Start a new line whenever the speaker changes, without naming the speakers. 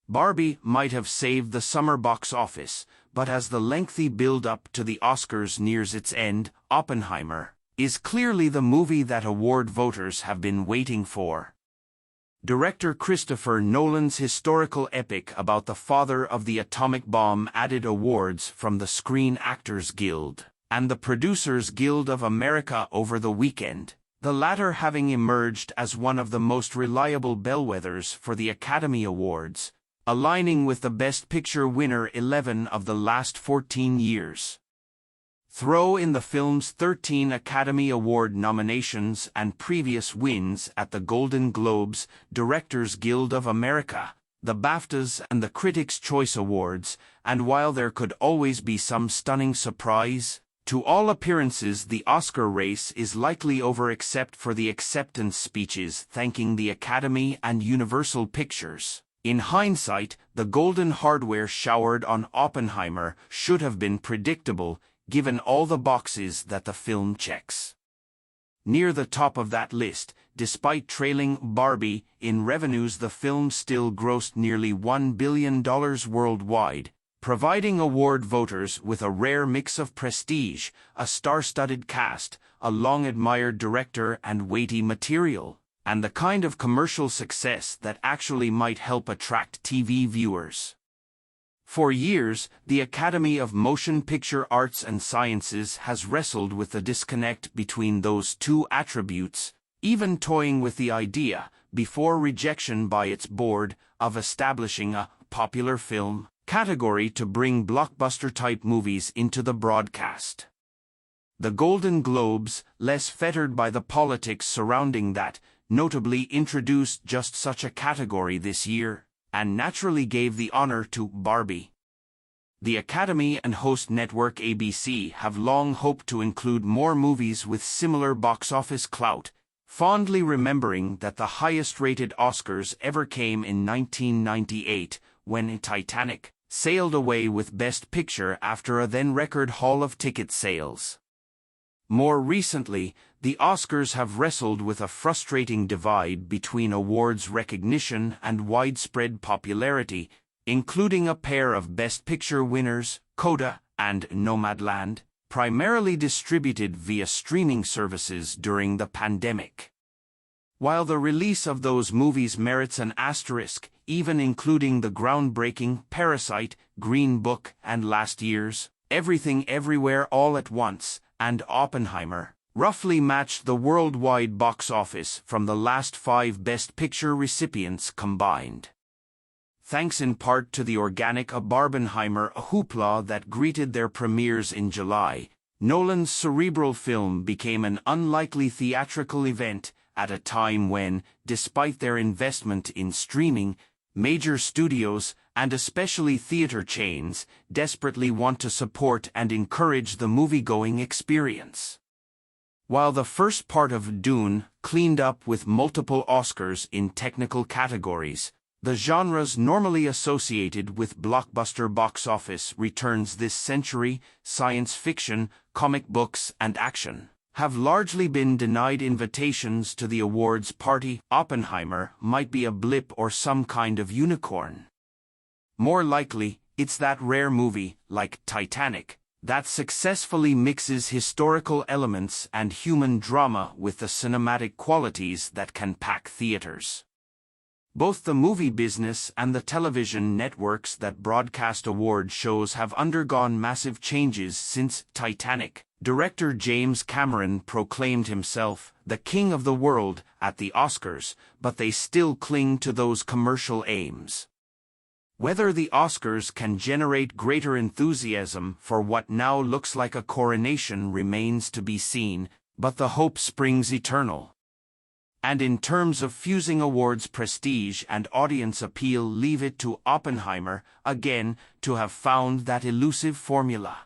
Barbie might have saved the summer box office, but as the lengthy build-up to the Oscars nears its end, Oppenheimer is clearly the movie that award voters have been waiting for. Director Christopher Nolan's historical epic about the father of the atomic bomb added awards from the Screen Actors Guild and the Producers Guild of America over the weekend, the latter having emerged as one of the most reliable bellwethers for the Academy Awards, aligning with the Best Picture winner 11 of the last 14 years. Throw in the film's 13 Academy Award nominations and previous wins at the Golden Globes, Directors Guild of America, the BAFTAs and the Critics' Choice Awards, and while there could always be some stunning surprise, to all appearances the Oscar race is likely over except for the acceptance speeches thanking the Academy and Universal Pictures. In hindsight, the golden hardware showered on Oppenheimer should have been predictable, given all the boxes that the film checks. Near the top of that list, despite trailing Barbie in revenues, the film still grossed nearly $1 billion worldwide, providing award voters with a rare mix of prestige, a star-studded cast, a long-admired director and weighty material, and the kind of commercial success that actually might help attract TV viewers. For years, the Academy of Motion Picture Arts and Sciences has wrestled with the disconnect between those two attributes, even toying with the idea, before rejection by its board, of establishing a popular film category to bring blockbuster-type movies into the broadcast. The Golden Globes, less fettered by the politics surrounding that, notably introduced just such a category this year, and naturally gave the honor to Barbie. The Academy and host network ABC have long hoped to include more movies with similar box office clout, fondly remembering that the highest-rated Oscars ever came in 1998, when Titanic sailed away with Best Picture after a then-record haul of ticket sales. More recently, the Oscars have wrestled with a frustrating divide between awards recognition and widespread popularity, including a pair of Best Picture winners, Coda and Nomadland, primarily distributed via streaming services during the pandemic. While the release of those movies merits an asterisk, even including the groundbreaking Parasite, Green Book, and last year's Everything Everywhere All at Once, and Oppenheimer, roughly matched the worldwide box office from the last 5 Best Picture recipients combined. Thanks in part to the organic Barbenheimer hoopla that greeted their premieres in July, Nolan's cerebral film became an unlikely theatrical event at a time when, despite their investment in streaming, major studios, and especially theater chains, desperately want to support and encourage the movie-going experience. While the first part of Dune cleaned up with multiple Oscars in technical categories, the genres normally associated with blockbuster box office returns this century, science fiction, comic books, and action, have largely been denied invitations to the awards party. Oppenheimer might be a blip or some kind of unicorn. More likely, it's that rare movie, like Titanic, that successfully mixes historical elements and human drama with the cinematic qualities that can pack theaters. Both the movie business and the television networks that broadcast award shows have undergone massive changes since Titanic. Director James Cameron proclaimed himself the king of the world at the Oscars, but they still cling to those commercial aims. Whether the Oscars can generate greater enthusiasm for what now looks like a coronation remains to be seen, but the hope springs eternal. And in terms of fusing awards prestige and audience appeal, leave it to Oppenheimer, again, to have found that elusive formula.